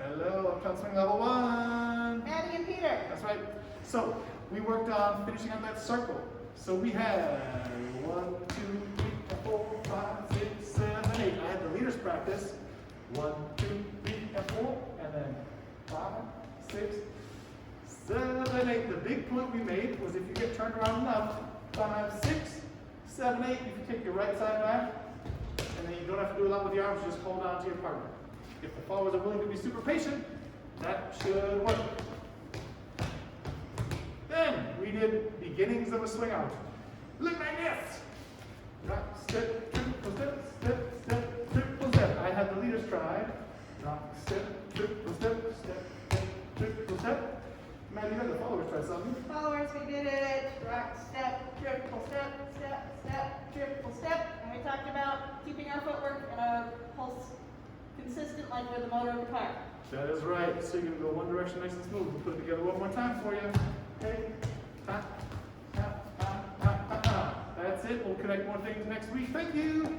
Hello, Uptown Swing level 1. Maddie and Peter. That's right. So we worked on finishing out that circle. So we had 1, 2, 3, 4, 5, 6, 7, 8. I had the leaders practice. 1, 2, 3, and 4, and then 5, 6, 7, 8. The big point we made was if you get turned around enough, 5, 6, 7, 8. You can take your right side back, and then you don't have to do a lot with your arms. Just hold on to your partner. If the followers are willing to be super patient, that should work. Then we did beginnings of a swing out. Look like this. Rock, step, triple step, step, step, triple step. I had the leaders try. Rock, step, triple step, step, step, triple step. Maddie, you had the followers try something. Followers, we did it. Rock, step, triple step, step, step, triple step. And we talked about keeping our footwork in a pulse consistent like with the motor of the car. That is right. So you're going to go one direction nice and smooth. We'll put it together one more time for you. Hey, ha, ha, ha, ha, ha, ha. That's it. We'll connect more things next week. Thank you.